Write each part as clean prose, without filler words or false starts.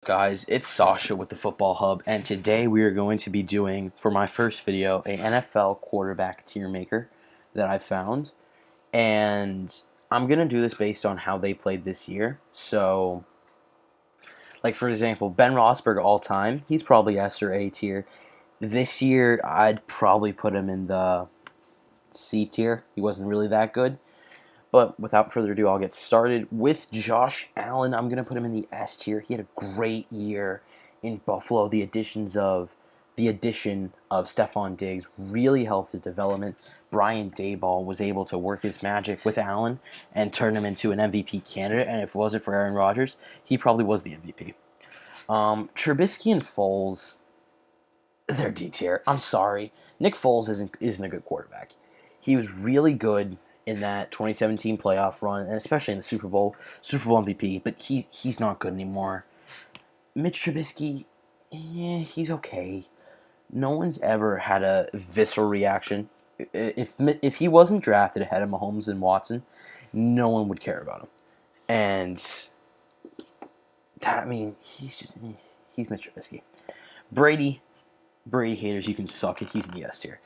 Guys, it's Sasha with the Football Hub, and today we are going to be doing, for my first video, a NFL quarterback tier maker that I found. And I'm going to do this based on how they played this year. So, like for example, Ben Roethlisberger all time, he's probably S or A tier. This year, I'd probably put him in the C tier. He wasn't really that good. But without further ado, I'll get started with Josh Allen. I'm going to put him in the S tier. He had a great year in Buffalo. The addition of Stephon Diggs really helped his development. Brian Daboll was able to work his magic with Allen and turn him into an MVP candidate. And if it wasn't for Aaron Rodgers, he probably was the MVP. Trubisky and Foles, they're D tier. I'm sorry. Nick Foles isn't a good quarterback. He was really good in that 2017 playoff run, and especially in the Super Bowl MVP, but he's not good anymore. Mitch Trubisky, yeah, he's okay. No one's ever had a visceral reaction. If he wasn't drafted ahead of Mahomes and Watson, no one would care about him. And he's Mitch Trubisky. Brady haters, you can suck it. He's in the S tier.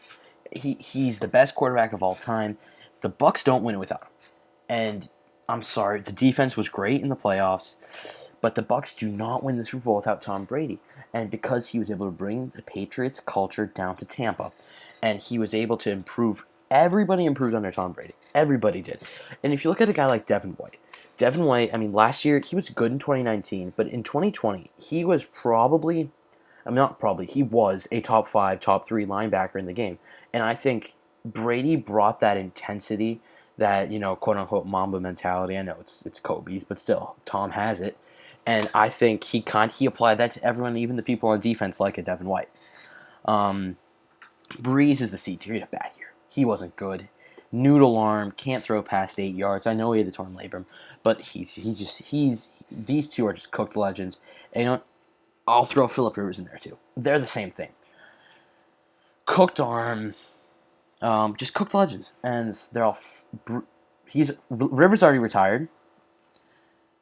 He's the best quarterback of all time. The Bucs don't win it without him. And I'm sorry, the defense was great in the playoffs, but the Bucs do not win the Super Bowl without Tom Brady. And because he was able to bring the Patriots culture down to Tampa, and he was able to improve, everybody improved under Tom Brady. Everybody did. And if you look at a guy like Devin White, I mean, last year he was good in 2019, but in 2020 he was he was a top 5, top 3 linebacker in the game. And I think Brady brought that intensity, that, quote unquote Mamba mentality. I know it's Kobe's, but still, Tom has it. And I think he applied that to everyone, even the people on defense like a Devin White. Breeze is the C tier. He had a bad year. He wasn't good. Noodle arm, can't throw past 8 yards. I know he had the torn labrum, but these two are just cooked legends. And I'll throw Phillip Rivers in there too. They're the same thing. Cooked arm, just cooked legends, and they're all. Rivers already retired.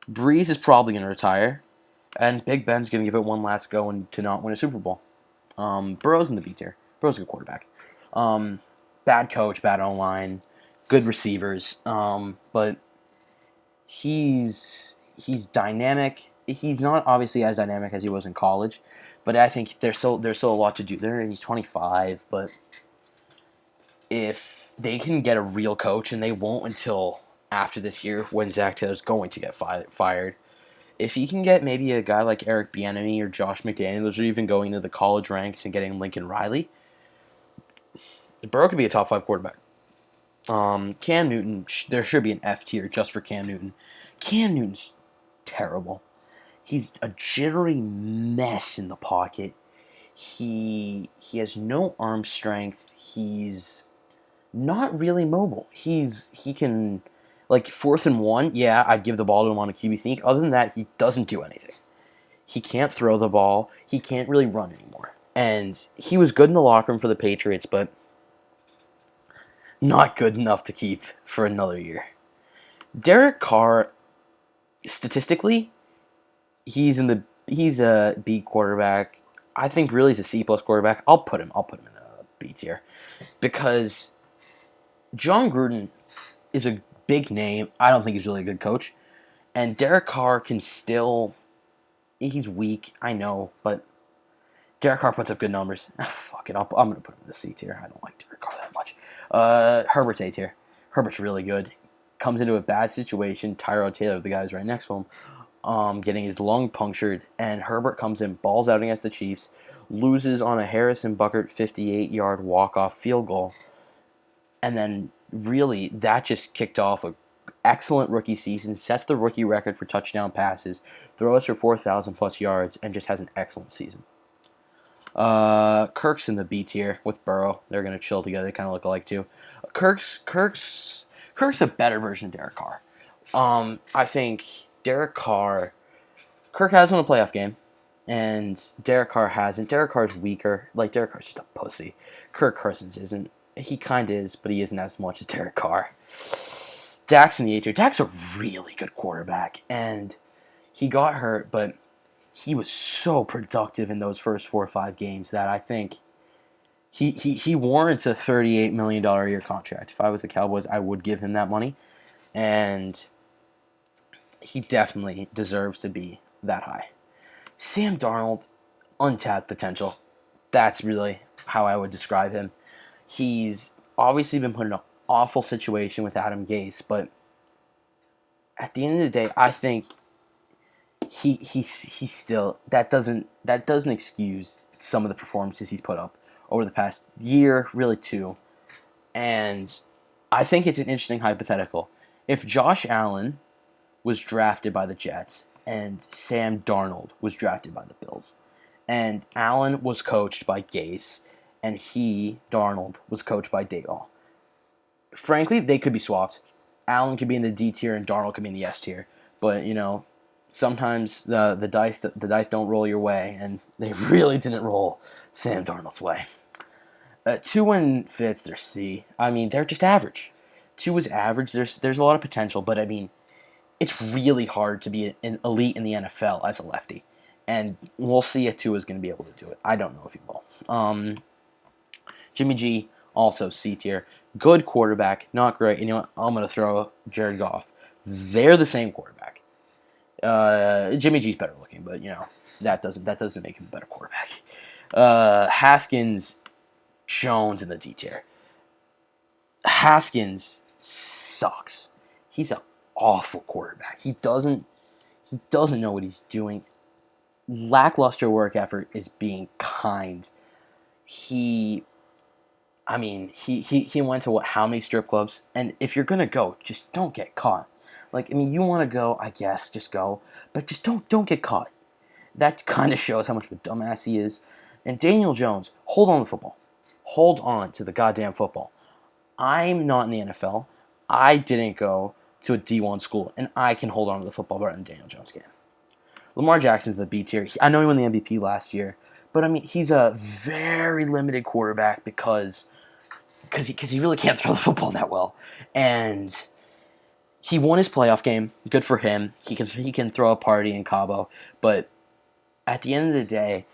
Breeze is probably going to retire, and Big Ben's going to give it one last go and to not win a Super Bowl. Burrow's in the B tier. Burrow's a good quarterback. Bad coach, bad O-line, good receivers, but he's dynamic. He's not obviously as dynamic as he was in college, but I think there's still a lot to do there. And he's 25, but if they can get a real coach, and they won't until after this year when Zach Taylor's going to get fired. If he can get maybe a guy like Eric Bieniemy or Josh McDaniels, or even going into the college ranks and getting Lincoln Riley, Burrow could be a top 5 quarterback. Cam Newton, there should be an F tier just for Cam Newton. Cam Newton's terrible. He's a jittery mess in the pocket. He has no arm strength. He's not really mobile. He can, like, 4th and 1, yeah, I'd give the ball to him on a QB sneak. Other than that, he doesn't do anything. He can't throw the ball. He can't really run anymore. And he was good in the locker room for the Patriots, but not good enough to keep for another year. Derek Carr, statistically, he's a B quarterback. I think really he's a C+ quarterback. I'll put him in the B tier because John Gruden is a big name. I don't think he's really a good coach. And Derek Carr he's weak, I know, but Derek Carr puts up good numbers. Fuck it, I'm going to put him in the C tier. I don't like Derek Carr that much. Herbert's A tier. Herbert's really good. Comes into a bad situation. Tyrod Taylor, the guy who's right next to him, getting his lung punctured, and Herbert comes in, balls out against the Chiefs, loses on a Harrison Buckert 58-yard walk-off field goal, and then really that just kicked off an excellent rookie season, sets the rookie record for touchdown passes, throws for 4,000 plus yards, and just has an excellent season. Kirk's in the B tier with Burrow. They're gonna chill together. They kind of look alike too. Kirk's a better version of Derek Carr. I think Kirk has won a playoff game, and Derek Carr hasn't. Derek Carr's weaker. Like, Derek Carr's just a pussy. Kirk Cousins isn't. He kind of is, but he isn't as much as Derek Carr. Dak's in the A tier. Dak's a really good quarterback, and he got hurt, but he was so productive in those first 4 or 5 games that I think he warrants a $38 million a year contract. If I was the Cowboys, I would give him that money, and he definitely deserves to be that high. Sam Darnold, untapped potential. That's really how I would describe him. He's obviously been put in an awful situation with Adam Gase, but at the end of the day, I think he's still that doesn't excuse some of the performances he's put up over the past year, really two. And I think it's an interesting hypothetical. If Josh Allen was drafted by the Jets and Sam Darnold was drafted by the Bills, and Allen was coached by Gase, and Darnold, was coached by Dayball. Frankly, they could be swapped. Allen could be in the D tier and Darnold could be in the S tier. But sometimes the dice don't roll your way, and they really didn't roll Sam Darnold's way. 2 Fitz, they're C. I mean, they're just average. 2 is average. There's a lot of potential, but I mean, it's really hard to be an elite in the NFL as a lefty. And we'll see if 2 is going to be able to do it. I don't know if he will. Jimmy G, also C tier. Good quarterback, not great. You know what? I'm going to throw Jared Goff. They're the same quarterback. Jimmy G's better looking, but that doesn't make him a better quarterback. Haskins, Jones in the D tier. Haskins sucks. He's an awful quarterback. He doesn't know what he's doing. Lackluster work effort is being kind. He went to how many strip clubs? And if you're gonna go, just don't get caught. You want to go, I guess, just go, but just don't get caught. That kind of shows how much of a dumbass he is. And Daniel Jones, hold on to the football. Hold on to the goddamn football. I'm not in the NFL. I didn't go to a D1 school, and I can hold on to the football better than Daniel Jones can. Lamar Jackson's the B tier. I know he won the MVP last year, but I mean, he's a very limited quarterback because he really can't throw the football that well. And he won his playoff game. Good for him. He can throw a party in Cabo, but at the end of the day,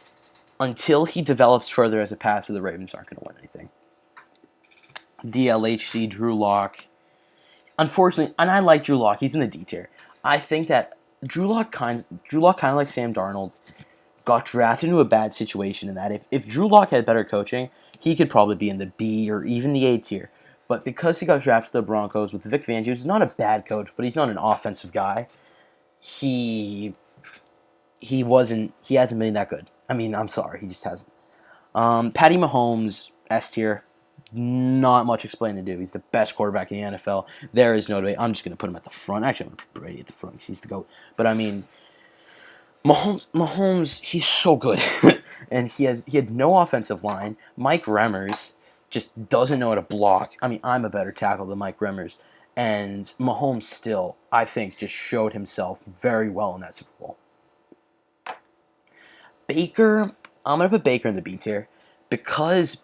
until he develops further as a passer, the Ravens aren't going to win anything. DLHC, Drew Lock. Unfortunately, and I like Drew Lock. He's in the D tier. I think that Drew Lock kind of like Sam Darnold, got drafted into a bad situation in that if Drew Lock had better coaching, he could probably be in the B or even the A tier. But because he got drafted to the Broncos with Vic Fangio, who's not a bad coach, but he's not an offensive guy, he hasn't been that good. I mean, I'm sorry, he just hasn't. Patty Mahomes, S tier. Not much explaining to do. He's the best quarterback in the NFL. There is no debate. I'm just going to put him at the front. Actually, I'm going to put Brady at the front because he's the GOAT. But I mean, Mahomes, he's so good. And he had no offensive line. Mike Remmers just doesn't know how to block. I mean, I'm a better tackle than Mike Remmers. And Mahomes still, I think, just showed himself very well in that Super Bowl. Baker, I'm going to put Baker in the B tier because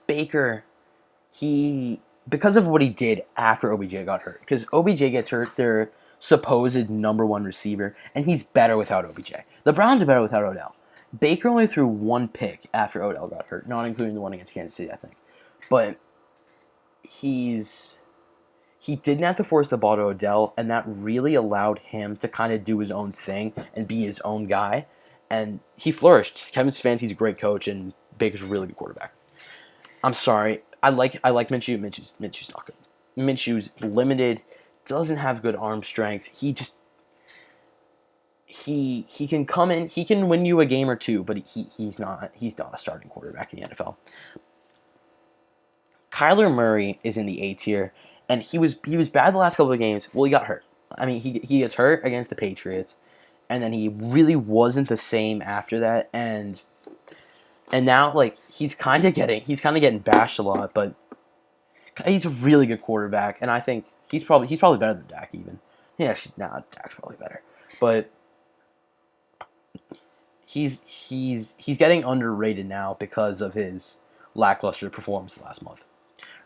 Baker, because of what he did after OBJ got hurt. Because OBJ gets hurt, their supposed number 1 receiver, and he's better without OBJ. The Browns are better without Odell. Baker only threw 1 pick after Odell got hurt, not including the one against Kansas City, I think. But he didn't have to force the ball to Odell, and that really allowed him to kind of do his own thing and be his own guy. And he flourished. Kevin Stefanski's a great coach, and Baker's a really good quarterback. I'm sorry. I like Minshew. Minshew's not good. Minshew's limited, doesn't have good arm strength. He can come in, he can win you a game or two, but he's not a starting quarterback in the NFL. Kyler Murray is in the A tier, and he was bad the last couple of games. Well, he got hurt. I mean, he gets hurt against the Patriots, and then he really wasn't the same after that, and now he's kind of getting bashed a lot, but he's a really good quarterback, and I think he's probably better than Dak even. Yeah, Dak's probably better, but he's getting underrated now because of his lackluster performance last month.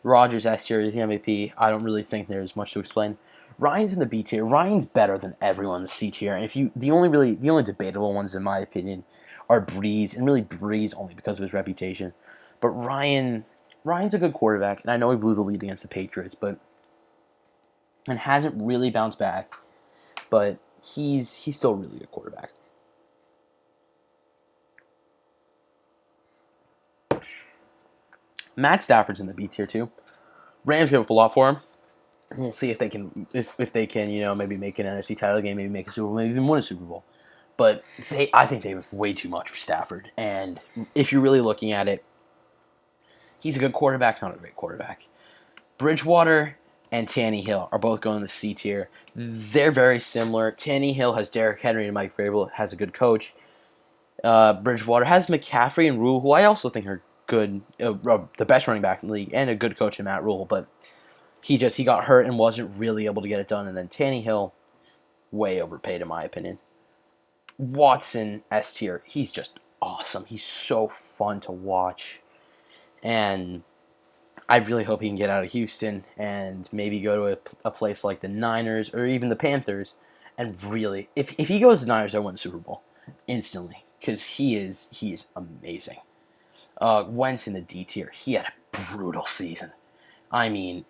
Rodgers S tier is the MVP. I don't really think there's much to explain. Ryan's in the B tier. Ryan's better than everyone in the C tier. And the only debatable ones in my opinion are Breeze, and really Breeze only because of his reputation. But Ryan's a good quarterback, and I know he blew the lead against the Patriots, but and hasn't really bounced back. But he's still a really good quarterback. Matt Stafford's in the B tier too. Rams give up a lot for him. We'll see if they can maybe make an NFC title game, maybe make a Super Bowl, maybe even win a Super Bowl. But I think they have way too much for Stafford. And if you're really looking at it, he's a good quarterback, not a great quarterback. Bridgewater and Tannehill are both going in the C tier. They're very similar. Tannehill has Derrick Henry and Mike Vrabel, has a good coach. Bridgewater has McCaffrey and Rule, who I also think are good, the best running back in the league, and a good coach in Matt Rule, but he got hurt and wasn't really able to get it done. And then Tannehill, way overpaid in my opinion. Watson, S tier. He's just awesome. He's so fun to watch. And I really hope he can get out of Houston and maybe go to a place like the Niners or even the Panthers. And really, if he goes to the Niners, I win the Super Bowl instantly, because he is amazing. Wentz in the D tier. He had a brutal season. I mean,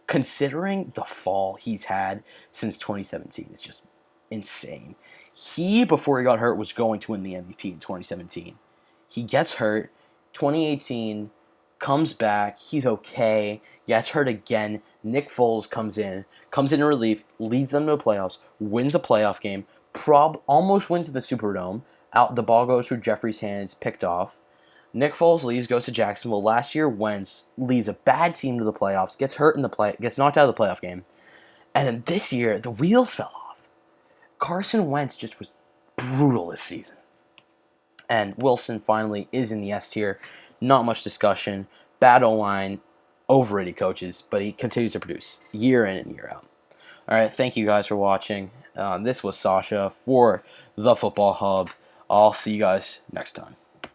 considering the fall he's had since 2017, it's just insane. He, before he got hurt, was going to win the MVP in 2017. He gets hurt. 2018, comes back. He's okay. Gets hurt again. Nick Foles comes in relief, leads them to the playoffs, wins a playoff game, almost wins the Superdome. The ball goes through Jeffrey's hands, picked off. Nick Foles leaves, goes to Jacksonville. Last year, Wentz leads a bad team to the playoffs, gets hurt gets knocked out of the playoff game. And then this year, the wheels fell off. Carson Wentz just was brutal this season. And Wilson finally is in the S tier. Not much discussion. Bad O-line, overrated coaches, but he continues to produce year in and year out. All right, thank you guys for watching. This was Sasha for the Football Hub. I'll see you guys next time.